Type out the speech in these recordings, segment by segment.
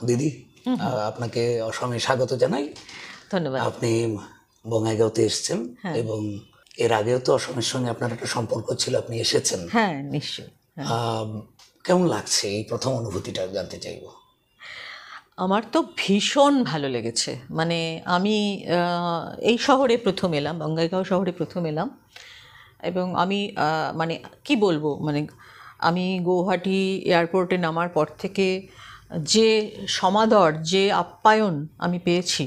দিদি, আপনাকে অসমে স্বাগত জানাই। ধন্যবাদ। আপনি বঙ্গাইগাঁওতে এসেছেন এবং এর আগেও তো অসমের সঙ্গে আপনার একটা সম্পর্ক ছিল, আপনি এসেছেন। হ্যাঁ, নিশ্চয়ই। কেমন লাগছে এই প্রথম অনুভূতিটা জানতে চাইবো। আমার তো ভীষণ ভালো লেগেছে। মানে আমি এই শহরে প্রথম এলাম, বঙ্গাইগাঁও শহরে প্রথম এলাম, এবং আমি মানে কি বলবো, মানে আমি গৌহাটি এয়ারপোর্টে নামার পর থেকে যে সমাদর, যে আপ্যায়ন আমি পেয়েছি,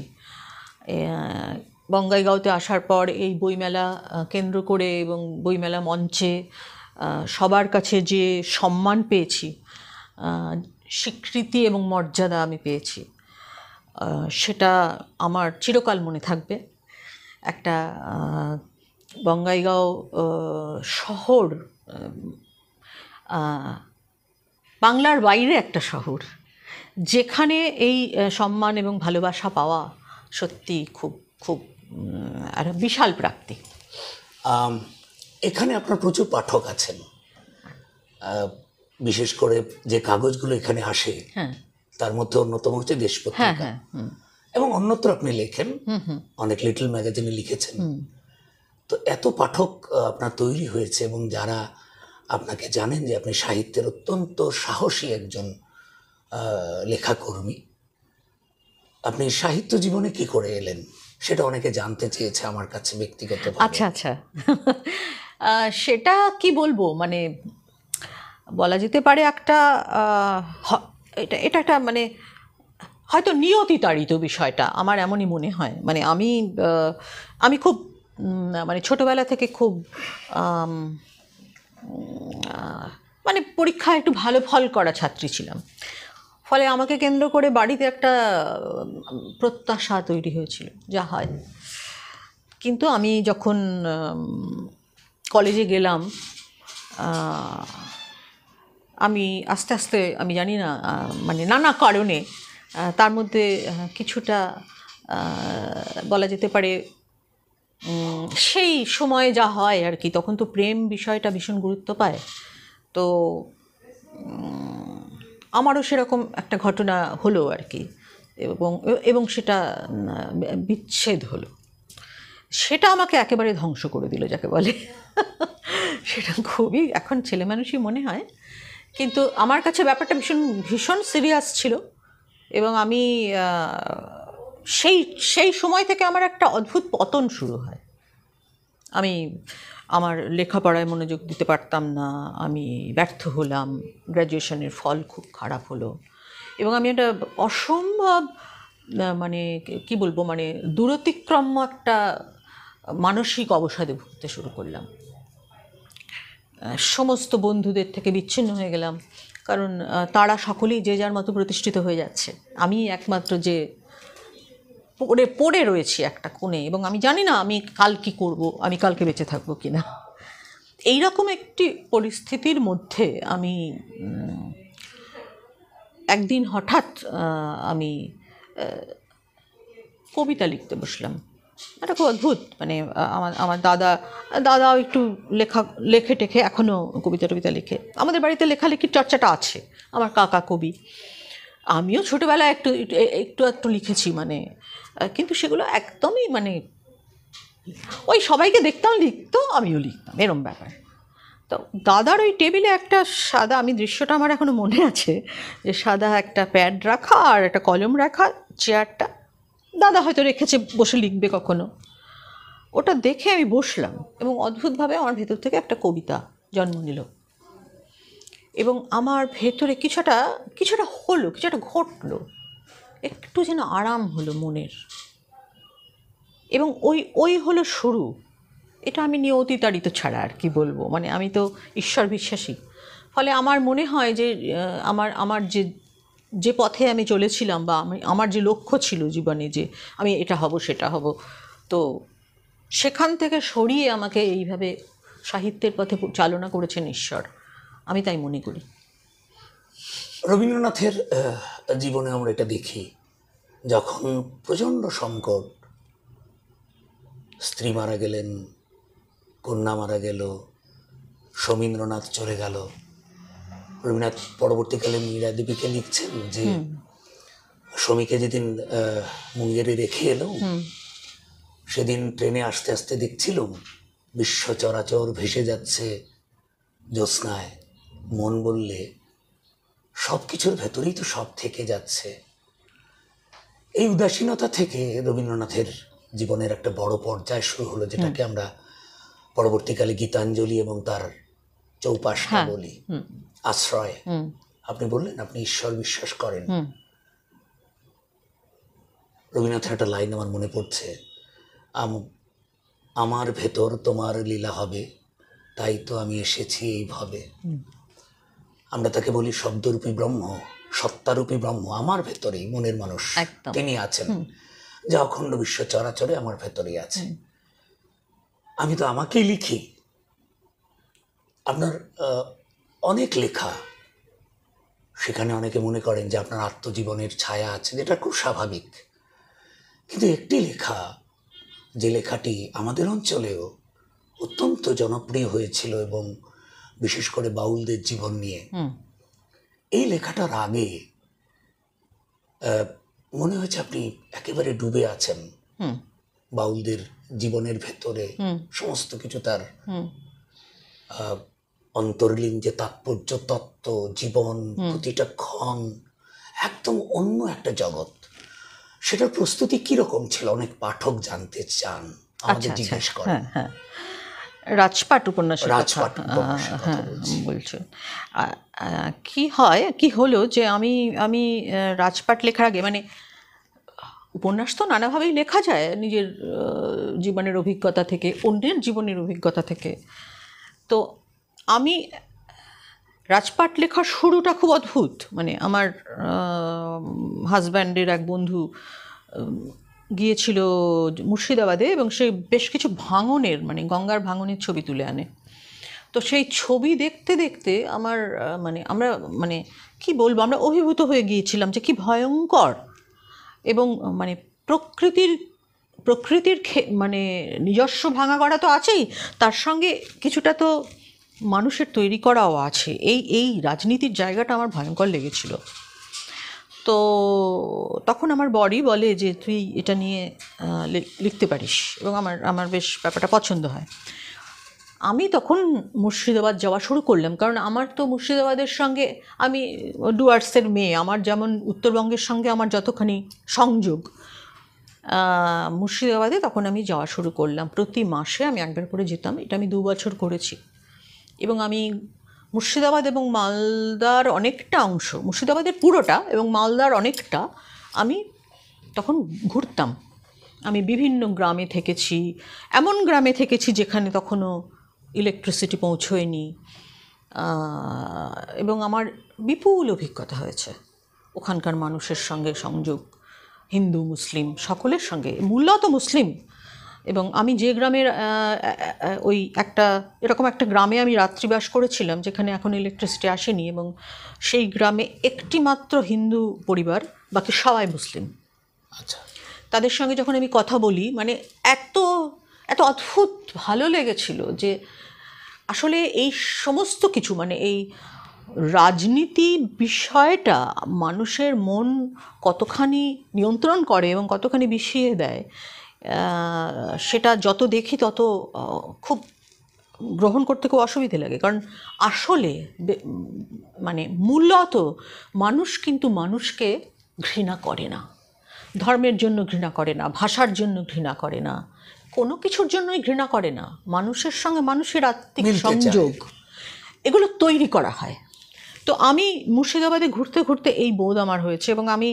বঙ্গাইগাঁওতে আসার পর এই বইমেলা কেন্দ্র করে এবং বইমেলা মঞ্চে সবার কাছে যে সম্মান পেয়েছি, স্বীকৃতি এবং মর্যাদা আমি পেয়েছি, সেটা আমার চিরকাল মনে থাকবে। একটা বঙ্গাইগাঁও শহর, বাংলার বাইরে একটা শহর, যেখানে এই সম্মান এবং ভালোবাসা পাওয়া সত্যি খুব খুব একটা বিশাল প্রাপ্তি। এখানে আপনার প্রচুর পাঠক আছেন, বিশেষ করে যে কাগজগুলো এখানে আসে তার মধ্যে অন্যতম হচ্ছে দেশ পত্রিকা, এবং অন্যত্র আপনি লেখেন, অনেক লিটল ম্যাগাজিনে লিখেছেন। তো এত পাঠক আপনার তৈরি হয়েছে এবং যারা আপনাকে জানেন যে আপনি সাহিত্যের অত্যন্ত সাহসী একজন লেখাকর্মী, আপনি সাহিত্য জীবনে কি করে এলেন সেটা অনেকে জানতে চেয়েছে আমার কাছে ব্যক্তিগত। আচ্ছা আচ্ছা, সেটা কি বলবো, মানে বলা যেতে পারে একটা এটা এটা একটা মানে হয়তো নিয়তি তাড়িত বিষয়টা, আমার এমনই মনে হয়। মানে আমি খুব মানে ছোটোবেলা থেকে খুব মানে পরীক্ষায় একটু ভালো ফল করা ছাত্রী ছিলাম। ফলে আমাকে কেন্দ্র করে বাড়িতে একটা প্রত্যাশা তৈরি হয়েছিল, যা হয়। কিন্তু আমি যখন কলেজে গেলাম, আমি আস্তে আস্তে, আমি জানি না, মানে নানা কারণে, তার মধ্যে কিছুটা বলা যেতে পারে সেই সময়ে যা হয় আর কি, তখন তো প্রেম বিষয়টা ভীষণ গুরুত্ব পায়। তো আমারও সেরকম একটা ঘটনা হলো আর কি, এবং সেটা বিচ্ছেদ হলো। সেটা আমাকে একেবারে ধ্বংস করে দিল, যাকে বলে। সেটা খুবই এখন ছেলে মানুষই মনে হয়, কিন্তু আমার কাছে ব্যাপারটা ভীষণ ভীষণ সিরিয়াস ছিল। এবং আমি সেই সেই সময় থেকে আমার একটা অদ্ভুত পতন শুরু হয়। আমি আমার লেখাপড়ায় মনোযোগ দিতে পারতাম না, আমি ব্যর্থ হলাম, গ্র্যাজুয়েশনের ফল খুব খারাপ হলো, এবং আমি একটা অসম্ভব মানে কি বলবো, মানে দূরতিক্রম্য একটা মানসিক অবসাদে ভুগতে শুরু করলাম। সমস্ত বন্ধুদের থেকে বিচ্ছিন্ন হয়ে গেলাম, কারণ তারা সকলেই যে যার মতো প্রতিষ্ঠিত হয়ে যাচ্ছে, আমি একমাত্র যে পড়ে রয়েছি একটা কোণে, এবং আমি জানি না আমি কাল কী করব, আমি কালকে বেঁচে থাকবো কি না। এইরকম একটি পরিস্থিতির মধ্যে আমি একদিন হঠাৎ আমি কবিতা লিখতে বসলাম। এটা খুব অদ্ভুত, মানে আমার দাদাও একটু লেখে টেখে, এখনও কবিতা টবিতা লেখে। আমাদের বাড়িতে লেখালেখির চর্চাটা আছে, আমার কাকা কবি, আমিও ছোটোবেলায় একটু একটু একটু লিখেছি, মানে কিন্তু সেগুলো একদমই মানে ওই সবাইকে দেখতাম লিখতো, আমিও লিখতাম, এরম ব্যাপার। তো দাদার ওই টেবিলে একটা সাদা, আমি দৃশ্যটা আমার এখনও মনে আছে, যে সাদা একটা প্যাড রাখা আর একটা কলম রাখা, চেয়ারটা দাদা হয়তো রেখেছে বসে লিখবে কখনো। ওটা দেখে আমি বসলাম, এবং অদ্ভুতভাবে আমার ভেতর থেকে একটা কবিতা জন্ম নিল, এবং আমার ভেতরে কিছুটা হলো, কিছুটা ঘটলো, একটু যেন আরাম হলো মনের, এবং ওই হলো শুরু। এটা আমি নিয়তিতাড়িত ছাড়া আর কি বলবো, মানে আমি তো ঈশ্বর বিশ্বাসী। ফলে আমার মনে হয় যে আমার যে পথে আমি চলেছিলাম, বা আমার যে লক্ষ্য ছিল জীবনে, যে আমি এটা হব সেটা হব, তো সেখান থেকে সরিয়ে আমাকে এইভাবে সাহিত্যের পথে চালনা করেছেন ঈশ্বর, আমি তাই মনে করি। রবীন্দ্রনাথের জীবনে আমরা এটা দেখি, যখন প্রচণ্ড সংকট, স্ত্রী মারা গেলেন, কন্যা মারা গেল, সমীন্দ্রনাথ চলে গেল, রবীন্দ্রনাথ পরবর্তীকালে মীরা দেবীকে লিখছেন যে সমীকে যেদিন মুঙ্গেরে রেখে এলো, সেদিন ট্রেনে আসতে আসতে দেখছিলাম বিশ্ব চরাচর ভেসে যাচ্ছে জ্যোৎস্নায়, মন বললে সব কিছুর ভেতরেই তো সব থেকে যাচ্ছে। এই উদাসীনতা থেকে রবীন্দ্রনাথের জীবনের একটা বড় পর্যায় শুরু হলো, যেটাকে আমরা পরবর্তীকালে গীতাঞ্জলি এবং তার চৌপাশটা বলি, আশ্রয়। আপনি বললেন আপনি ঈশ্বর বিশ্বাস করেন। রবীন্দ্রনাথের একটা লাইন আমার মনে পড়ছে, আমার ভেতর তোমার লীলা হবে, তাই তো আমি এসেছি এইভাবে। আমরা তাকে বলি শব্দরূপী ব্রহ্ম, সত্তারূপী ব্রহ্ম আমার ভেতরেই, মনের মানুষ তিনি আছেন, যা অখণ্ড বিশ্ব চরাচরে আমার ভেতরেই আছে। আমি তো আমাকেই লিখি। আপনার অনেক লেখা, সেখানে অনেকে মনে করেন যে আপনার আত্মজীবনের ছায়া আছে, যেটা খুব স্বাভাবিক। কিন্তু একটি লেখা, যে লেখাটি আমাদের অঞ্চলেও অত্যন্ত জনপ্রিয় হয়েছিল এবং বিশেষ করে বাউলদের জীবন নিয়ে, এই লেখাটার আগে মনে হয়েছে আপনি একেবারে ডুবে আছেন বাউলদের জীবনের ভেতরে, সমস্ত কিছু তার অন্তর্লীন যে তাৎপর্য, তত্ত্ব, জীবন, প্রতিটা ক্ষণ একদম অন্য একটা জগৎ। সেটার প্রস্তুতি কিরকম ছিল? অনেক পাঠক জানতে চান, আমাদের জিজ্ঞেস করেন। রাজপাট উপন্যাসের কথা বলছো। কি হলো যে আমি রাজপাট লেখার আগে, মানে উপন্যাস তো নানাভাবেই লেখা যায়, নিজের জীবনের অভিজ্ঞতা থেকে, অন্যের জীবনের অভিজ্ঞতা থেকে। তো আমি রাজপাট লেখার শুরুটা খুব অদ্ভুত। মানে আমার হাজব্যান্ডের এক বন্ধু গিয়েছিল মুর্শিদাবাদে, এবং সে বেশ কিছু ভাঙনের, মানে গঙ্গার ভাঙনের ছবি তুলে আনে। তো সেই ছবি দেখতে দেখতে আমার আমরা কি বলবো, আমরা অভিভূত হয়ে গিয়েছিলাম যে কি ভয়ঙ্কর, এবং মানে প্রকৃতির মানে নিজস্ব ভাঙা গড়া তো আছেই, তার সঙ্গে কিছুটা তো মানুষের তৈরি করাও আছে। এই রাজনীতির জায়গাটা আমার ভয়ঙ্কর লেগেছিল। তো তখন আমার বড়ি বলে যে তুই এটা নিয়ে লিখতে পারিস, এবং আমার বেশ ব্যাপারটা পছন্দ হয়। আমি তখন মুর্শিদাবাদ যাওয়া শুরু করলাম, কারণ আমার তো মুর্শিদাবাদের সঙ্গে, আমি ডুয়ার্সের মেয়ে, আমার যেমন উত্তরবঙ্গের সঙ্গে আমার যতখানি সংযোগ, মুর্শিদাবাদে তখন আমি যাওয়া শুরু করলাম। প্রতি মাসে আমি একবার করে যেতাম। এটা আমি 2 বছর করেছি। এবং আমি মুর্শিদাবাদ এবং মালদার অনেকটা অংশ, মুর্শিদাবাদের পুরোটা এবং মালদার অনেকটা আমি তখন ঘুরতাম। আমি বিভিন্ন গ্রামে থেকেছি, এমন গ্রামে থেকেছি যেখানে তখনও ইলেকট্রিসিটি পৌঁছয়নি, এবং আমার বিপুল অভিজ্ঞতা হয়েছে ওখানকার মানুষের সঙ্গে সংযোগ, হিন্দু মুসলিম সকলের সঙ্গে, মূলত মুসলিম। এবং আমি যে গ্রামের ওই এরকম একটা গ্রামে আমি রাত্রিবাস করেছিলাম, যেখানে এখন ইলেকট্রিসিটি আসেনি, এবং সেই গ্রামে একটি মাত্র হিন্দু পরিবার, বাকি সবাই মুসলিম। আচ্ছা। তাদের সঙ্গে যখন আমি কথা বলি, মানে এত অদ্ভুত ভালো লেগেছিল যে আসলে এই সমস্ত কিছু, মানে এই রাজনীতি বিষয়টা মানুষের মন কতখানি নিয়ন্ত্রণ করে এবং কতখানি বিষিয়ে দেয়, সেটা যত দেখি তত খুব গ্রহণ করতে খুব অসুবিধে লাগে। কারণ আসলে মানে মূলত মানুষ কিন্তু মানুষকে ঘৃণা করে না, ধর্মের জন্য ঘৃণা করে না, ভাষার জন্য ঘৃণা করে না, কোনো কিছুর জন্যই ঘৃণা করে না। মানুষের সঙ্গে মানুষের আত্মিক সংযোগ, এগুলো তৈরি করা হয়। তো আমি মুর্শিদাবাদে ঘুরতে ঘুরতে এই বোধ আমার হয়েছে, এবং আমি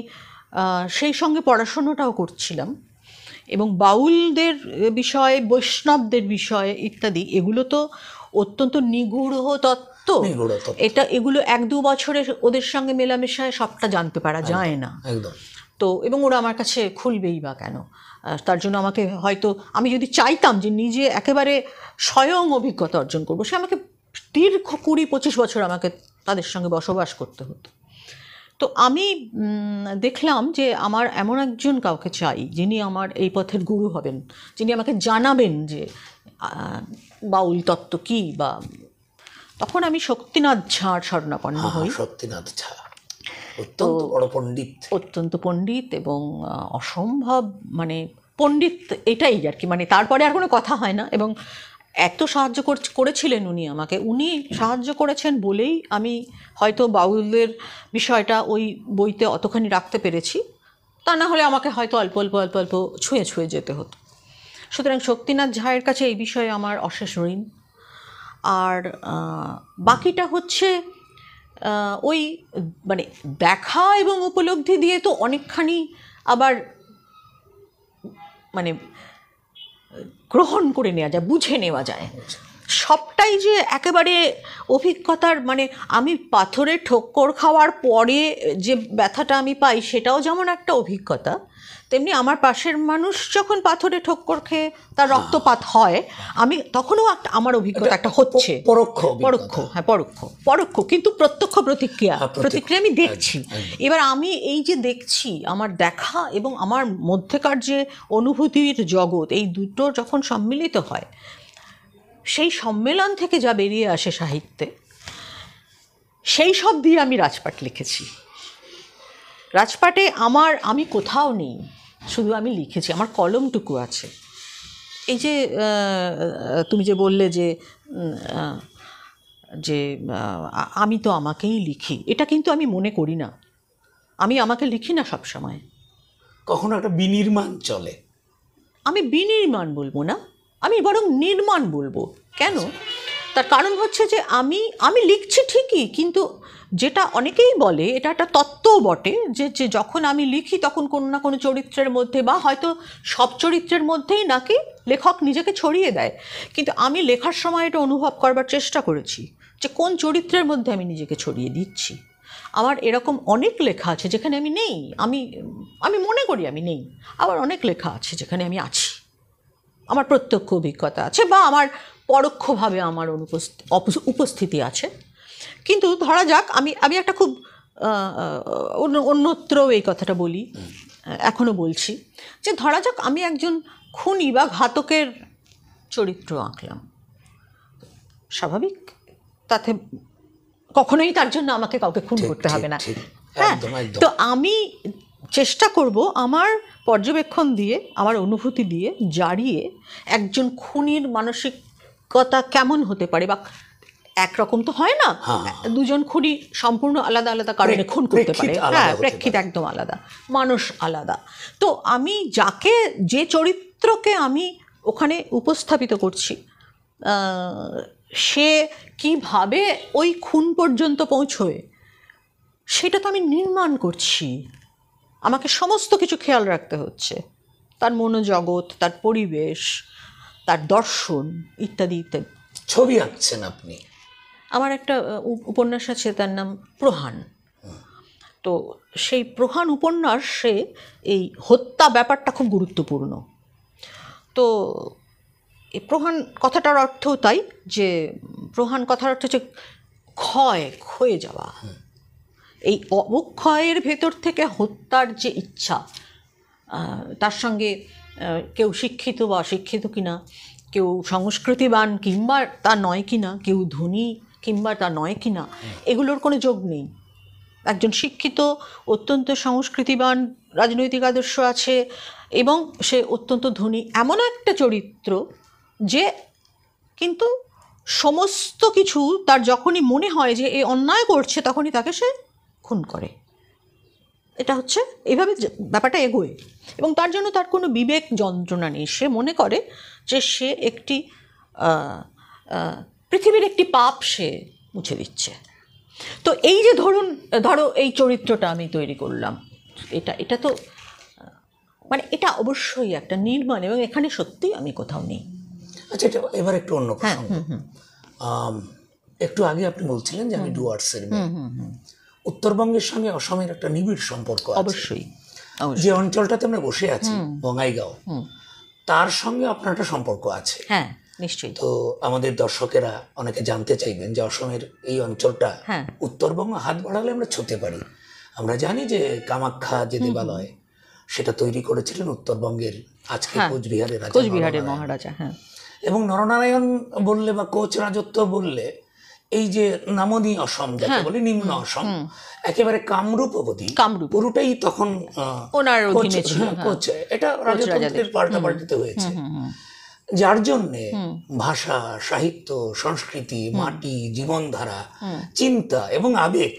সেই সঙ্গে পড়াশোনাটাও করছিলাম, এবং বাউলদের বিষয়ে, বৈষ্ণবদের বিষয়ে ইত্যাদি, এগুলো তো অত্যন্ত নিগূঢ় তত্ত্ব। এগুলো 1-2 বছরে ওদের সঙ্গে মেলামেশায় সবটা জানতে পারা যায় না। তো এবং ওরা আমার কাছে খুলবেই বা কেন? তার জন্য আমাকে হয়তো, আমি যদি চাইতাম যে নিজে একেবারে স্বয়ং অভিজ্ঞতা অর্জন করবো, সে আমাকে দীর্ঘ 20-25 বছর আমাকে তাদের সঙ্গে বসবাস করতে হতো। তো আমি দেখলাম যে আমার এমন একজন কাউকে চাই, যিনি আমার এই পথের গুরু হবেন, যিনি আমাকে জানাবেন যে বাউল তত্ত্ব কী। বা তখন আমি শক্তিনাথ ঝাঁর শরণাপন্ন হই। শক্তিনাথ ঝা অত্যন্ত বড় পণ্ডিত, অত্যন্ত পণ্ডিত এবং অসম্ভব মানে পণ্ডিত, এটাই আর কি, মানে তারপরে আর কোনো কথা হয় না। এবং এত সাহায্য করেছিলেন উনি আমাকে, উনি সাহায্য করেছেন বলেই আমি হয়তো বাউলের বিষয়টা ওই বইতে অতখানি রাখতে পেরেছি, তা না হলে আমাকে হয়তো অল্প অল্প অল্প অল্প ছুঁয়ে ছুঁয়ে যেতে হতো। সুতরাং শক্তিনাথ ঝায়ের কাছে এই বিষয়ে আমার অশেষ ঋণ। আর বাকিটা হচ্ছে ওই মানে দেখা এবং উপলব্ধি দিয়ে তো অনেকখানি আবার মানে গ্রহণ করে নেওয়া যায়, বুঝে নেওয়া যায়। সবটাই যে একেবারে অভিজ্ঞতার, মানে আমি পাথরে ঠোক্কর খাওয়ার পরে যে ব্যথাটা আমি পাই সেটাও যেমন একটা অভিজ্ঞতা, তেমনি আমার পাশের মানুষ যখন পাথরে ঠোক্কর খেয়ে তার রক্তপাত হয়, আমি তখনও একটা আমার অভিজ্ঞতা একটা হচ্ছে পরোক্ষ, হ্যাঁ পরোক্ষ, কিন্তু প্রত্যক্ষ প্রতিক্রিয়া আমি দেখছি। এবার আমি এই যে দেখছি, আমার দেখা এবং আমার মধ্যেকার যে অনুভূতির জগৎ, এই দুটো যখন সম্মিলিত হয়, সেই সম্মেলন থেকে যা বেরিয়ে আসে সাহিত্যে, সেই সব দিয়ে আমি রাজপাট লিখেছি। রাজপাটে আমি কোথাও নেই, শুধু আমি লিখেছি, আমার কলমটুকু আছে। এই যে তুমি যে বললে যে যে আমি তো আমাকেই লিখি, এটা কিন্তু আমি মনে করি না, আমি আমাকে লিখি না সব সময়। কখনো একটা বিনির্মাণ চলে। আমি বিনির্মাণ বলবো না, আমি বরং নির্মাণ বলবো। কেন? তার কারণ হচ্ছে যে আমি লিখছি ঠিকই, কিন্তু যেটা অনেকেই বলে, এটা একটা তত্ত্বও বটে, যে যখন আমি লিখি তখন কোনো না কোনো চরিত্রের মধ্যে, বা হয়তো সব চরিত্রের মধ্যেই নাকি লেখক নিজেকে ছড়িয়ে দেয়। কিন্তু আমি লেখার সময় এটা অনুভব করবার চেষ্টা করেছি যে কোন চরিত্রের মধ্যে আমি নিজেকে ছড়িয়ে দিচ্ছি। আমার এরকম অনেক লেখা আছে যেখানে আমি নেই, আমি মনে করি আমি নেই। আবার অনেক লেখা আছে যেখানে আমি আছি, আমার প্রত্যক্ষ অভিজ্ঞতা আছে, বা আমার পরোক্ষভাবে আমার উপস্থিতি আছে। কিন্তু ধরা যাক, আমি একটা খুব অন্যত্র এই কথাটা বলি, এখনও বলছি, যে ধরা যাক আমি একজন খুনি বা ঘাতকের চরিত্র আঁকলাম, স্বাভাবিক, তাতে কখনোই তার জন্য আমাকে কাউকে খুন করতে হবে না। হ্যাঁ, তো আমি চেষ্টা করব আমার পর্যবেক্ষণ দিয়ে, আমার অনুভূতি দিয়ে জারিয়ে একজন খুনির মানসিকতা কেমন হতে পারে, বা একরকম তো হয় না, দুজন খুনি সম্পূর্ণ আলাদা আলাদা কারণে খুন করতে পারে। হ্যাঁ, প্রেক্ষিত একদম আলাদা, মানুষ আলাদা। তো আমি যে চরিত্রকে আমি ওখানে উপস্থাপিত করছি, সে কিভাবে ওই খুন পর্যন্ত পৌঁছয়, সেটা তো আমি নির্মাণ করছি। আমাকে সমস্ত কিছু খেয়াল রাখতে হচ্ছে, তার মনোজগৎ, তার পরিবেশ, তার দর্শন, ইত্যাদি ইত্যাদি। ছবি আঁকছেন আপনি। আমার একটা উপন্যাস আছে, তার নাম প্রহান। তো সেই প্রহান উপন্যাসে এই হত্যা ব্যাপারটা খুব গুরুত্বপূর্ণ। তো এই প্রহান কথাটার অর্থও তাই, যে প্রহান কথার অর্থ হচ্ছে ক্ষয়ে যাওয়া। এই অবক্ষয়ের ভেতর থেকে হত্যার যে ইচ্ছা, তার সঙ্গে কেউ শিক্ষিত বা অশিক্ষিত কিনা, কেউ সংস্কৃতিবান কিংবা তা নয় কিনা, কেউ ধনী কিংবা তা নয় কিনা, এগুলোর কোনো যোগ নেই। একজন শিক্ষিত, অত্যন্ত সংস্কৃতিবান, রাজনৈতিক আদর্শ আছে, এবং সে অত্যন্ত ধনী, এমন একটা চরিত্র যে কিন্তু সমস্ত কিছু তার যখনই মনে হয় যে এ অন্যায় করছে, তখনই তাকে সে খুন করে। এটা হচ্ছে এইভাবে ব্যাপারটা এগোয়, এবং তার জন্য তার কোনো বিবেক যন্ত্রণা নেই। সে মনে করে যে সে একটি পৃথিবীর একটি পাপ সে মুছে দিচ্ছে। তো এই যে ধরো এই চরিত্রটা আমি তৈরি করলাম, এটা তো মানে এটা অবশ্যই একটা নির্মাণ, এবং এখানে সত্যিই আমি কোথাও নেই। আচ্ছা, এবার একটু অন্য প্রসঙ্গ। একটু আগে আপনি বলছিলেন যে আমি ডুয়ার্সের মেয়ে। উত্তরবঙ্গের সঙ্গে অসমের একটা নিবিড় সম্পর্ক আছে। অবশ্যই। যে অঞ্চলটাতে আমরা বসে আছি, বঙ্গাইগাঁও, তার সঙ্গে আপনার একটা সম্পর্ক আছে। হ্যাঁ, নিশ্চয়ই। তো আমাদের দর্শকেরা অনেকে জানতে চাইবেন যে অসমের এই অঞ্চলটা উত্তরবঙ্গ হাত বাড়ালে আমরা ছুঁতে পারি। আমরা জানি যে কামাখ্যা যে দেবালয়, সেটা তৈরি করেছিলেন উত্তরবঙ্গের আজকে কোচবিহারের মহারাজা। হ্যাঁ, এবং নরনারায়ণ বললে বা কোচ রাজত্ব বললে এই যে নামনি অসম যাকে বলে, নিম্ন অসম, একেবারে কামরূপ অবধি, পুরোটাই তখন ওনার অধীনে ছিল। কোচ, এটা রাজতন্ত্রের পাল্টাপাল্টিতে হয়েছে, যার জন্যে ভাষা, সাহিত্য, সংস্কৃতি, মাটি, জীবনধারা, চিন্তা এবং আবেগ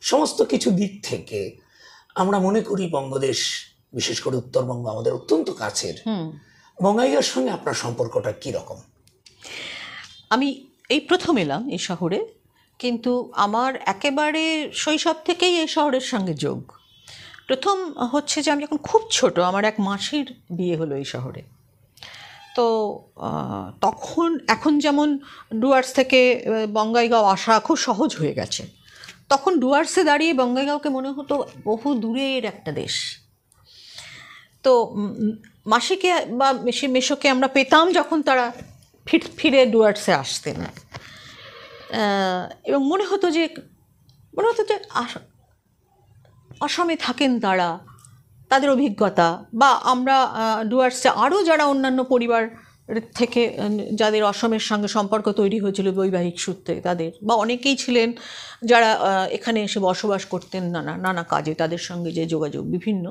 সমস্ত কিছু দিক থেকে আমরা মনে করি বঙ্গদেশ, বিশেষ করে উত্তরবঙ্গ আমাদের অত্যন্ত কাছের। বঙ্গাইগাঁওর সঙ্গে আপনার সম্পর্কটা কি রকম? আমি এই প্রথম এলাম এই শহরে, কিন্তু আমার একেবারে শৈশব থেকেই এই শহরের সঙ্গে যোগ। প্রথম হচ্ছে যে আমি যখন খুব ছোট, আমার এক মাসির বিয়ে হলো এই শহরে। তো তখন, এখন যেমন ডুয়ার্স থেকে বঙ্গাইগাঁও আসা খুব সহজ হয়ে গেছে, তখন ডুয়ার্সে দাঁড়িয়ে বঙ্গাইগাঁওকে মনে হতো বহু দূরের একটা দেশ। তো মাসিকে বা মেশোকে আমরা পেতাম যখন তারা ফিরে ডুয়ার্সে আসতেন, এবং মনে হতো যে আসামে থাকেন তারা, তাদের অভিজ্ঞতা, বা আমরা ডুয়ার্সে আরও যারা অন্যান্য পরিবার থেকে যাদের অসমের সঙ্গে সম্পর্ক তৈরি হয়েছিল বৈবাহিক সূত্রে, তাদের বা অনেকেই ছিলেন যারা এখানে এসে বসবাস করতেন নানা কাজে, তাদের সঙ্গে যে যোগাযোগ বিভিন্ন,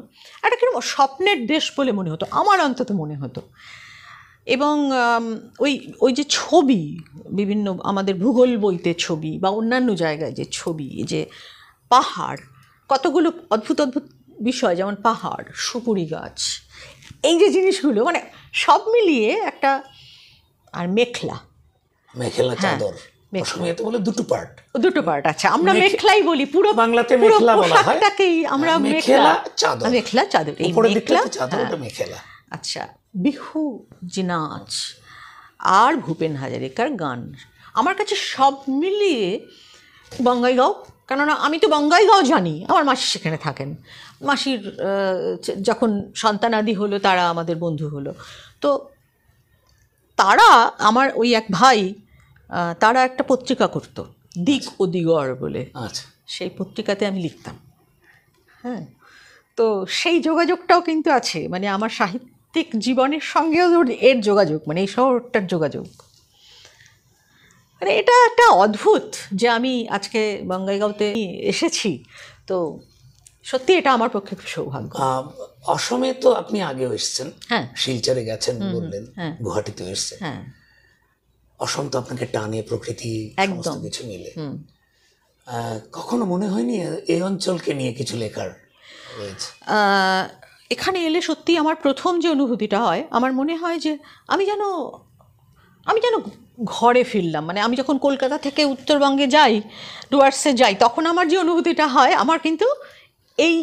একটা কিরকম স্বপ্নের দেশ বলে মনে হতো, আমার অন্তত মনে হতো। এবং ওই যে ছবি, বিভিন্ন আমাদের ভূগোল বইতে ছবি বা অন্যান্য জায়গায় যে ছবি, যে পাহাড়, কতগুলো অদ্ভুত অদ্ভুত বিষয়, যেমন পাহাড়, সুপুরি গাছ, এই যে জিনিসগুলো, মানে সব মিলিয়ে একটা, আর মেখলা চাদর, অসমীয়াতে বলে দুটো পার্ট। আচ্ছা, আমরা মেখলাই বলি, পুরো বাংলাতে মেখলা বলা হয়, পোশাকটাকেই আমরা মেখলা চাদর, এই মেখলা। আচ্ছা, বিহু যে নাচ আর ভূপেন হাজারিকার গান, আমার কাছে সব মিলিয়ে বঙ্গাইগাঁও, কেননা আমি তো বঙ্গাইগাঁও জানি, আমার মাসি সেখানে থাকেন, মাসির যখন সন্তানাদি হলো তারা আমাদের বন্ধু হলো, তো তারা, আমার ওই এক ভাই, তারা একটা পত্রিকা করতো, দিক ও দিগড় বলে, সেই পত্রিকাতে আমি লিখতাম। হ্যাঁ, তো সেই যোগাযোগটাও কিন্তু আছে, মানে আমার সাহিত্যিক জীবনের সঙ্গেও এর যোগাযোগ, মানে এই শহরটার যোগাযোগ, মানে এটা একটা অদ্ভুত যে আমি আজকে বঙ্গাইগাঁওতে এসেছি। তো সত্যি এটা আমার পক্ষে খুব সৌভাগ্য। অসমে তো আপনি আগেও এসেছেন, শিলচরে গেছেন বললেন, গুয়াহাটিতেও এসেছেন। অসম তো আপনাকে টানে, প্রকৃতি সমস্ত কিছু মিলে। কখনো মনে হয়নি এই অঞ্চলকে নিয়ে কিছু লেখার রয়েছে? এখানে এলে সত্যি আমার প্রথম যে অনুভূতিটা হয়, আমার মনে হয় যে আমি যেন ঘরে ফিরলাম। মানে আমি যখন কলকাতা থেকে উত্তরবঙ্গে যাই, ডুয়ার্সে যাই, তখন আমার যে অনুভূতিটা হয়, আমার কিন্তু এই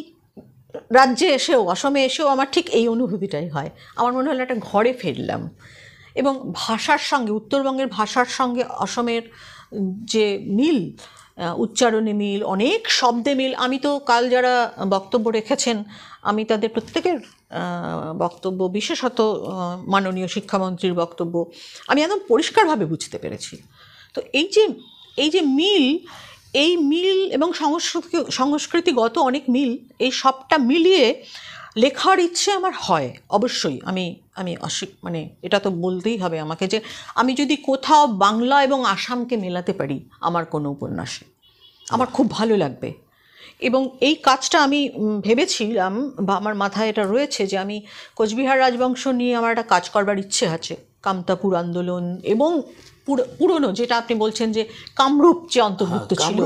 রাজ্যে এসেও, অসমে এসেও আমার ঠিক এই অনুভূতিটাই হয়। আমার মনে হলো একটা ঘরে ফিরলাম। এবং ভাষার সঙ্গে, উত্তরবঙ্গের ভাষার সঙ্গে অসমের যে মিল, উচ্চারণে মিল, অনেক শব্দে মিল। আমি তো কাল যারা বক্তব্য রেখেছেন, আমি তাদের প্রত্যেকের বক্তব্য, বিশেষত মাননীয় শিক্ষামন্ত্রীর বক্তব্য, আমি একদম পরিষ্কারভাবে বুঝতে পেরেছি। তো এই যে মিল, এই মিল এবং সংস্কৃতিগত অনেক মিল, এই সবটা মিলিয়ে লেখার ইচ্ছে আমার হয় অবশ্যই। আমি মানে এটা তো বলতেই হবে আমাকে যে আমি যদি কোথাও বাংলা এবং আসামকে মেলাতে পারি আমার কোনো উপন্যাসে, আমার খুব ভালো লাগবে। এবং এই কাজটা আমি ভেবেছিলাম, বা আমার মাথায় এটা রয়েছে যে আমি কোচবিহার রাজবংশ নিয়ে আমার একটা কাজ করবার ইচ্ছে আছে, কামতাপুর আন্দোলন এবং পুরনো, যেটা আপনি বলছেন যে কামরূপ যে অন্তর্ভুক্ত ছিল,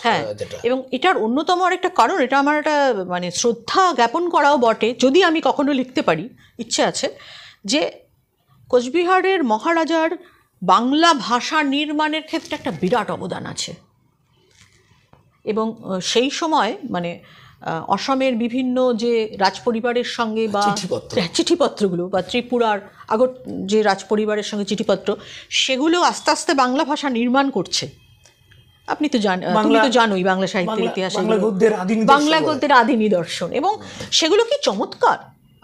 হ্যাঁ, এবং এটার অন্যতম আরেকটা কারণ, এটা আমার একটা মানে শ্রদ্ধা জ্ঞাপন করাও বটে, যদি আমি কখনো লিখতে পারি, ইচ্ছে আছে যে কোচবিহারের মহারাজার বাংলা ভাষা নির্মাণের ক্ষেত্রে একটা বিরাট অবদান আছে। এবং সেই সময় মানে অসমের বিভিন্ন যে রাজপরিবারের সঙ্গে বা চিঠিপত্রগুলো, বা ত্রিপুরার আগর যে রাজপরিবারের সঙ্গে চিঠিপত্র, সেগুলো আস্তে আস্তে বাংলা ভাষা নির্মাণ করছে। আপনি তো তুমি তো জানোই বাংলা সাহিত্যের ইতিহাসে বাংলা গদ্যের আদি নিদর্শন, এবং সেগুলো কি চমৎকার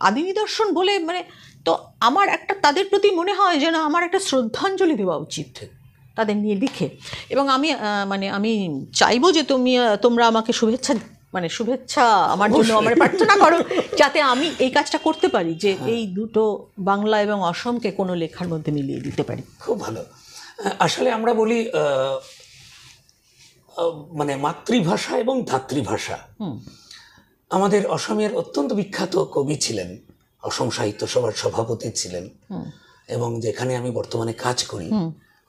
আদি নিদর্শন বলে, মানে তো আমার একটা তাদের প্রতি মনে হয় যেন আমার একটা শ্রদ্ধাঞ্জলি দেওয়া উচিত তাদের নিয়ে লিখে। এবং আমি চাইবো যে তোমরা আমাকে শুভেচ্ছা আমার জন্য আমার প্রার্থনা করো, যাতে আমি এই কাজটা করতে পারি, যে এই দুটো বাংলা এবং অসমকে কোনো লেখার মধ্যে মিলিয়ে দিতে পারি। খুব ভালো। আসলে আমরা বলি মানে মাতৃভাষা এবং ধাত্রীভাষা। আমাদের অসমের অত্যন্ত বিখ্যাত কবি ছিলেন, অসম সাহিত্য সভার সভাপতি ছিলেন, এবং যেখানে আমি বর্তমানে কাজ করি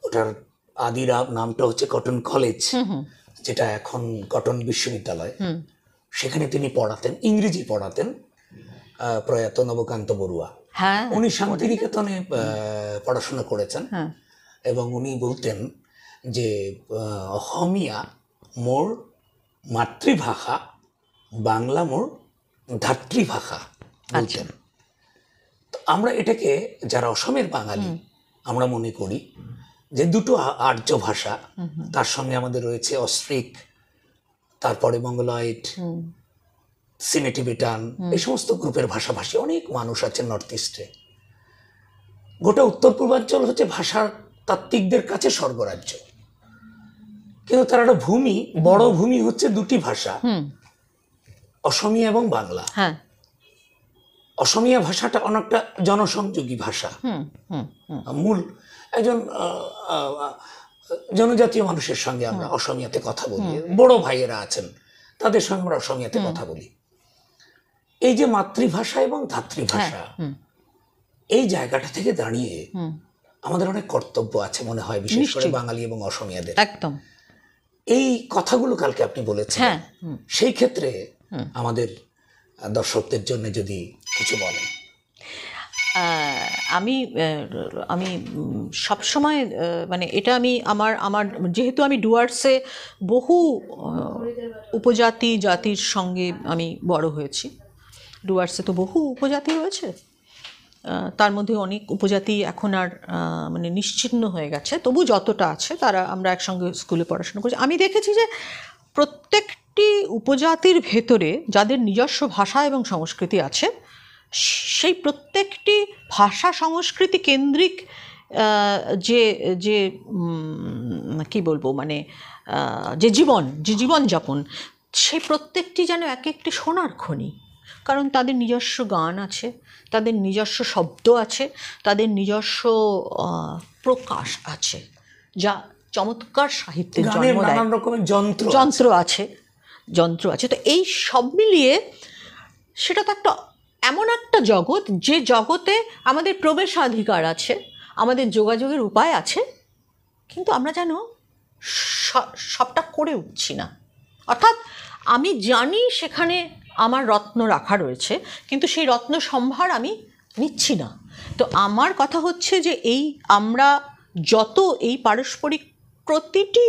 ওটার আদির নামটা হচ্ছে কটন কলেজ, যেটা এখন কটন বিশ্ববিদ্যালয়। সেখানে তিনি পড়াতেন, ইংরেজি পড়াতেন, প্রয়াত নবকান্ত বড়ুয়া। উনি শান্তিনিকেতনে পড়াশোনা করেছেন এবং উনি বলতেন যে অসমীয়া মোর মাতৃভাষা, বাংলা মোর ধাত্রীভাষা বলতেন। তো আমরা এটাকে, যারা অসমের বাঙালি, আমরা মনে করি যে দুটো আর্য ভাষা, তার সঙ্গে আমাদের রয়েছে অস্ট্রিক, তারপরে মঙ্গলয়েড, সিনেটিবেটান, এই সমস্ত গ্রুপের ভাষাভাষী অনেক মানুষ আছেন নর্থ ইস্টে। গোটা উত্তর পূর্বাঞ্চল হচ্ছে ভাষার তাত্ত্বিকদের কাছে স্বর্গরাজ্য, কিন্তু তার একটা ভূমি, বড় ভূমি হচ্ছে দুটি ভাষা, অসমীয়া এবং বাংলা। অসমীয়া ভাষাটা অনেকটা জনসংযোগী ভাষা, মূল একজন জনজাতীয় মানুষের সঙ্গে আমরা অসমীয়াতে কথা বলি, বড় ভাইয়েরা আছেন তাদের সঙ্গে আমরা অসমীয়াতে কথা বলি। এই যে মাতৃভাষা এবং ধাত্রীভাষা, এই জায়গাটা থেকে দাঁড়িয়ে আমাদের অনেক কর্তব্য আছে মনে হয়, বিশেষ করে বাঙালি এবং অসমীয়াদের। একদম এই কথাগুলো কালকে আপনি বলেছেন, সেই ক্ষেত্রে আমাদের দর্শকদের জন্য যদি কিছু বলেন। আমি সবসময় মানে এটা আমি আমার যেহেতু আমি ডুয়ার্সে বহু উপজাতি জাতির সঙ্গে আমি বড় হয়েছি, ডুয়ার্সে তো বহু উপজাতি রয়েছে, তার মধ্যে অনেক উপজাতি এখন আর মানে নিশ্চিহ্ন হয়ে গেছে, তবু যতটা আছে তারা, আমরা একসঙ্গে স্কুলে পড়াশোনা করছি। আমি দেখেছি যে প্রত্যেকটি উপজাতির ভেতরে যাদের নিজস্ব ভাষা এবং সংস্কৃতি আছে, সেই প্রত্যেকটি ভাষা সংস্কৃতি কেন্দ্রিক যে যে কি বলবো, মানে যে জীবনযাপন, সেই প্রত্যেকটি যেন এক একটি সোনার খনি। কারণ তাদের নিজস্ব গান আছে, তাদের নিজস্ব শব্দ আছে, তাদের নিজস্ব প্রকাশ আছে, যা চমৎকার সাহিত্যের জন্ম দেয়। নানান রকমের যন্ত্র আছে। তো এই সব মিলিয়ে সেটা তো একটা এমন একটা জগৎ, যে জগতে আমাদের প্রবেশাধিকার আছে, আমাদের যোগাযোগের উপায় আছে, কিন্তু আমরা যেন সবটা করে উঠছি না। অর্থাৎ আমি জানি সেখানে আমার রত্ন রাখা রয়েছে, কিন্তু সেই রত্ন সম্ভার আমি নিচ্ছি না। তো আমার কথা হচ্ছে যে আমরা যত এই পারস্পরিক প্রতিটি,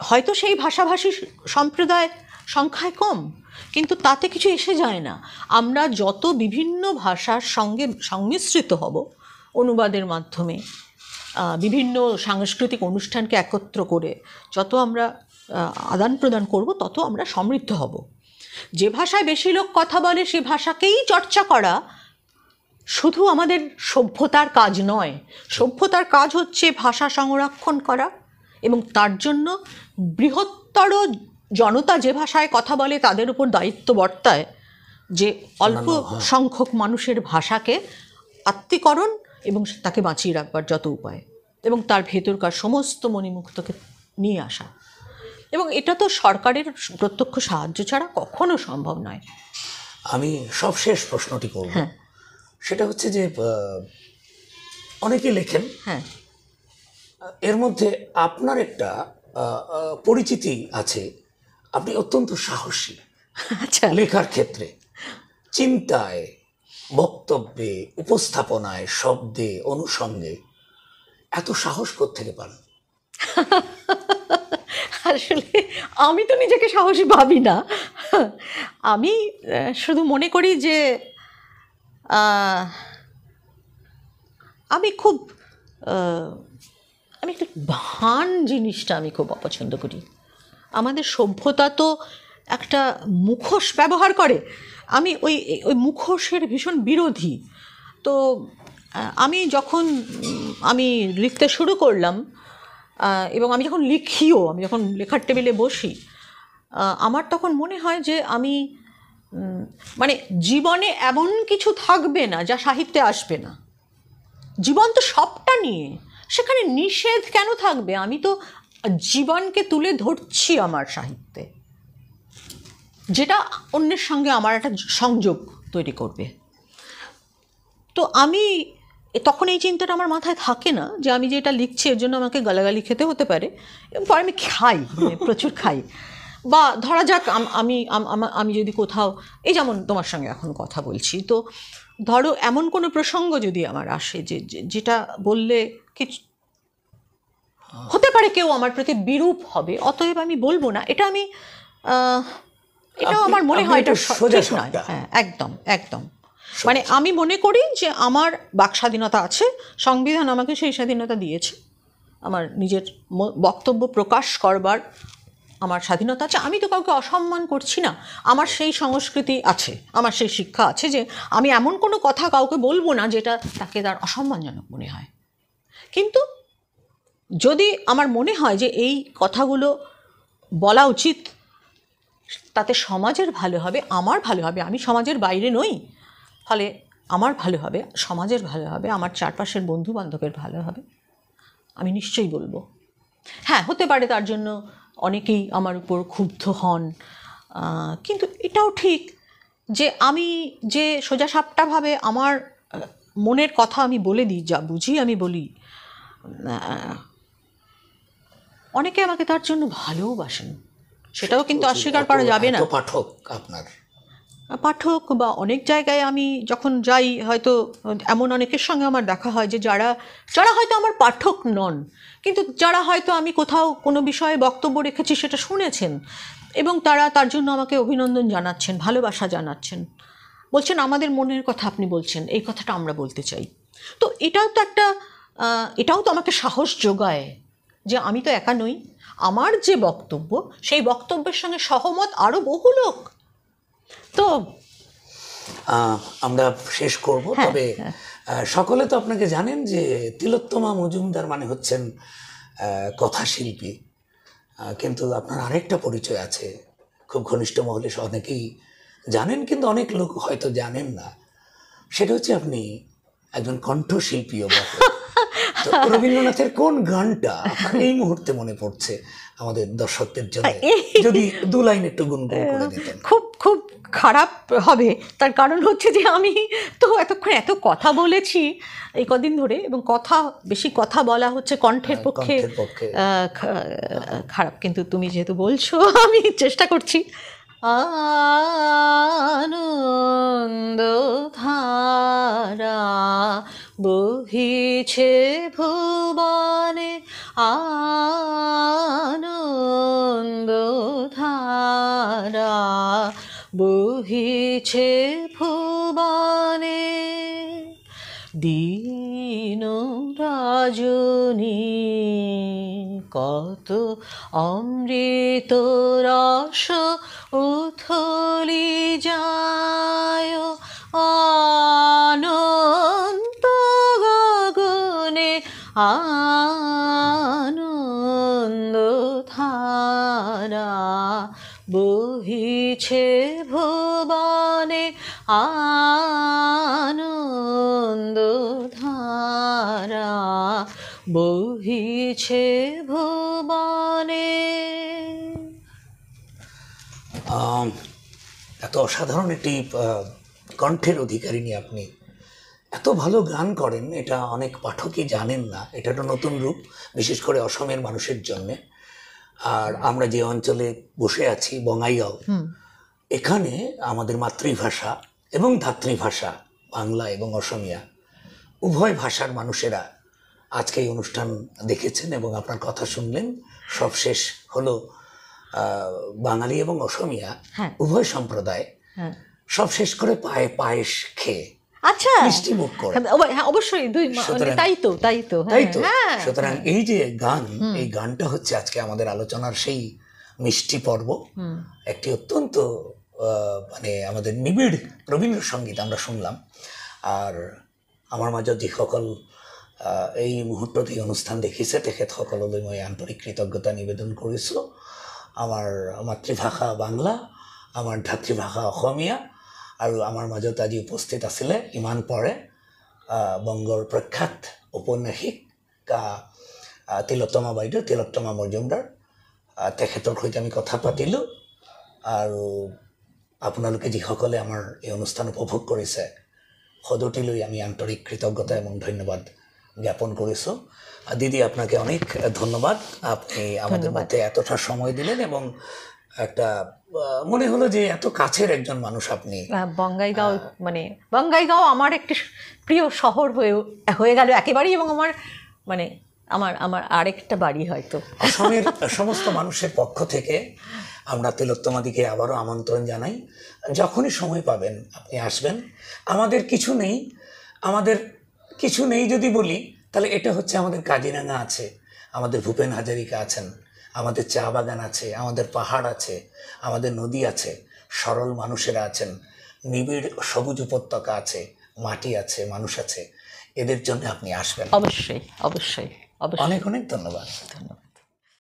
হয়তো সেই ভাষাভাষী সম্প্রদায় সংখ্যায় কম, কিন্তু তাতে কিছু এসে যায় না। আমরা যত বিভিন্ন ভাষার সঙ্গে সংমিশ্রিত হব অনুবাদের মাধ্যমে, বিভিন্ন সাংস্কৃতিক অনুষ্ঠানকে একত্র করে যত আমরা আদান প্রদান করব, তত আমরা সমৃদ্ধ হব। যে ভাষায় বেশি লোক কথা বলে সে ভাষাকেই চর্চা করা শুধু আমাদের সভ্যতার কাজ নয়। সভ্যতার কাজ হচ্ছে ভাষা সংরক্ষণ করা, এবং তার জন্য বৃহত্তর জনতা যে ভাষায় কথা বলে তাদের উপর দায়িত্ব বর্তায় যে অল্প সংখ্যক মানুষের ভাষাকে আত্মীকরণ এবং তাকে বাঁচিয়ে রাখবার যত উপায়, এবং তার ভেতরকার সমস্ত মণিমুক্তকে নিয়ে আসা। এবং এটা তো সরকারের প্রত্যক্ষ সাহায্য ছাড়া কখনো সম্ভব নয়। আমি সবশেষ প্রশ্নটি করব, সেটা হচ্ছে যে অনেকে লেখেন, এর মধ্যে আপনার একটা পরিচিতি আছে, আপনি অত্যন্ত সাহসী লেখার ক্ষেত্রে, চিন্তায়, বক্তব্যে, উপস্থাপনায়, শব্দে, অনুষঙ্গে। এত সাহস কোত্থেকে পান? আসলে আমি তো নিজেকে সাহসী ভাবি না। আমি শুধু মনে করি যে আমি একটু ভান জিনিসটা আমি খুব অপছন্দ করি। আমাদের সভ্যতা তো একটা মুখোশ ব্যবহার করে, আমি ওই মুখোশের ভীষণ বিরোধী। তো আমি যখন লিখতে শুরু করলাম, এবং আমি যখন লিখিও, আমি যখন লেখার টেবিলে বসি, আমার তখন মনে হয় যে আমি মানে জীবনে এমন কিছু থাকবে না যা সাহিত্যে আসবে না। জীবন তো সবটা নিয়ে, সেখানে নিষেধ কেন থাকবে? আমি তো জীবনকে তুলে ধরছি আমার সাহিত্যে, যেটা অন্যের সঙ্গে আমার একটা সংযোগ তৈরি করবে। তো আমি তখন এই চিন্তাটা আমার মাথায় থাকে না যে আমি যেটা লিখছি এর জন্য আমাকে গালাগালি খেতে হতে পারে, এবং পরে আমি খাই, মানে প্রচুর খাই। বা ধরা যাক আমি যদি কোথাও, এই যেমন তোমার সঙ্গে এখন কথা বলছি, তো ধরো এমন কোনো প্রসঙ্গ যদি আমার আসে যেটা বললে কিছু হতে পারে কেউ আমার প্রতি বিরূপ হবে, অতএব আমি বলবো না, এটা আমি এটাও আমার মনে হয় এটা ঠিক নয়। হ্যাঁ, একদম একদম। মানে আমি মনে করি যে আমার বাক স্বাধীনতা আছে, সংবিধান আমাকে সেই স্বাধীনতা দিয়েছে, আমার নিজের বক্তব্য প্রকাশ করবার আমার স্বাধীনতা আছে। আমি তো কাউকে অসম্মান করছি না, আমার সেই সংস্কৃতি আছে, আমার সেই শিক্ষা আছে যে আমি এমন কোনো কথা কাউকে বলবো না যেটা তাকে তার অসম্মানজনক মনে হয়। কিন্তু যদি আমার মনে হয় যে এই কথাগুলো বলা উচিত, তাতে সমাজের ভালো হবে, আমার ভালো হবে, আমি সমাজের বাইরে নই, ফলে আমার ভালো হবে, সমাজের ভালো হবে, আমার চারপাশের বন্ধু বান্ধবের ভালো হবে, আমি নিশ্চয়ই বলবো। হ্যাঁ, হতে পারে তার জন্য অনেকেই আমার উপর ক্ষুব্ধ হন, কিন্তু এটাও ঠিক যে আমি যে সোজাসাপটাভাবে আমার মনের কথা আমি বলে দিই, যা বুঝি আমি বলি, অনেকে আমাকে তার জন্য ভালোবাসেন, সেটাও কিন্তু অস্বীকার করা যাবে না। পাঠক আপনার পাঠক বা অনেক জায়গায় আমি যখন যাই, হয়তো এমন অনেকের সঙ্গে আমার দেখা হয় যে যারা হয়তো আমার পাঠক নন, কিন্তু যারা হয়তো আমি কোথাও কোনো বিষয়ে বক্তব্য রেখেছি সেটা শুনেছেন, এবং তারা তার জন্য আমাকে অভিনন্দন জানাচ্ছেন, ভালোবাসা জানাচ্ছেন, বলছেন আমাদের মনের কথা আপনি বলছেন, এই কথাটা আমরা বলতে চাই। তো এটাও তো আমাকে সাহস যোগায় যে আমি তো একা নই, আমার যে বক্তব্য সেই বক্তব্যের সঙ্গে সহমত আরও বহু লোক। তো আমরা শেষ করব, তবে সকলে তো আপনাকে জানেন যে তিলোত্তমা মজুমদার মানে হচ্ছেন কথাশিল্পী, কিন্তু আপনার আরেকটা পরিচয় আছে, খুব ঘনিষ্ঠ মহলে অনেকেই জানেন, কিন্তু অনেক লোক হয়তো জানেন না, সেটা হচ্ছে আপনি একজন কণ্ঠশিল্পীও বটে। তো রবীন্দ্রনাথের কোন গানটা আপনার এই মুহূর্তে মনে পড়ছে আমাদের দর্শকদের জন্য, যদি দু লাইন একটু গুনগুন করে দিতেন? খুব খুব খারাপ হবে, তার কারণ হচ্ছে যে আমি তো এতক্ষণ এত কথা বলেছি এই কদিন ধরে, এবং বেশি কথা বলা হচ্ছে কণ্ঠের পক্ষে খারাপ, কিন্তু তুমি যেহেতু বলছো আমি চেষ্টা করছি। আনন্দ ধারা বহিছে ভুবনে, আনন্দ ধারা বহিছে ভুবনে, দীন রাজনী কত অমৃত রস উথলি যায়, অনন্ত গগনে আনন্দ ধারা বহিছে ভুবনে, আনন্দ ধারা বহিছে ভুবনে। এত অসাধারণ একটি কণ্ঠের অধিকারিণী আপনি, এত ভালো গান করেন, এটা অনেক পাঠকই জানেন না, এটা একটা নতুন রূপ, বিশেষ করে অসমের মানুষের জন্যে। আর আমরা যে অঞ্চলে বসে আছি বঙ্গাইগাঁও, এখানে আমাদের মাতৃভাষা এবং ধাত্রীভাষা বাংলা এবং অসমিয়া উভয় ভাষার মানুষেরা আজকে এই অনুষ্ঠান দেখেছেন এবং আপনার কথা শুনলেন। সব শেষ হলো বাঙালি এবং অসমিয়া উভয় সম্প্রদায় সব শেষ করে পায়েস খেয়ে, আচ্ছা, মিষ্টি মুখ করে, অবশ্যই তাই তো। সুতরাং এই যে গান, এই গানটা হচ্ছে আজকে আমাদের আলোচনার সেই মিষ্টি পর্ব, একটি অত্যন্ত মানে আমাদের নিবিড় রবীন্দ্রসঙ্গীত আমরা শুনলাম। আর আমার মাজত যিসকল এই মুহূৰ্তত এই অনুষ্ঠান দেখিছে তেখেতসকললৈ মই আন্তৰিক কৃতজ্ঞতা নিবেদন কৰিছোঁ। আমাৰ মাতৃভাষা বাংলা, আমাৰ ধাতৃভাষা অসমীয়া, আৰু আমাৰ মাজত আজি উপস্থিত আছিলে ইমান পৰে বংগৰ প্ৰখ্যাত ঔপন্যাসিকা তিলোত্তমা বাইদেউ, তিলোত্তমা মজুমদাৰ, তেখেতৰ সৈতে আমি কথা পাতিলোঁ। আৰু আপোনালোকে যিসকলে আমাৰ এই অনুষ্ঠান উপভোগ কৰিছে, সদুটিলৈ আমি আন্তৰিক কৃতজ্ঞতা এবং ধন্যবাদ জ্ঞাপন করেছো। দিদি, আপনাকে অনেক ধন্যবাদ, আপনি আমাদের মধ্যে এতটা সময় দিলেন এবং একটা মনে হলো যে এত কাছের একজন মানুষ আপনি। বঙ্গাইগাঁও মানে বঙ্গাইগাঁও আমার একটি প্রিয় শহর হয়ে গেল একেবারেই, এবং আমার মানে আমার আমার আরেকটা বাড়ি হয়তো। অসমের সমস্ত মানুষের পক্ষ থেকে আমরা তিলোত্তমাদিকে আবারও আমন্ত্রণ জানাই, যখনই সময় পাবেন আপনি আসবেন। আমাদের কিছু নেই যদি বলি, তাহলে এটা হচ্ছে আমাদের কাজিরাঙা আছে, আমাদের ভূপেন হাজারিকা আছেন, আমাদের চা বাগান আছে, আমাদের পাহাড় আছে, আমাদের নদী আছে, সরল মানুষেরা আছেন, নিবিড় সবুজ উপত্যকা আছে, মাটি আছে, মানুষ আছে। এদের জন্য আপনি আসবেন। অবশ্যই অবশ্যই অবশ্যই। অনেক অনেক ধন্যবাদ। ধন্যবাদ।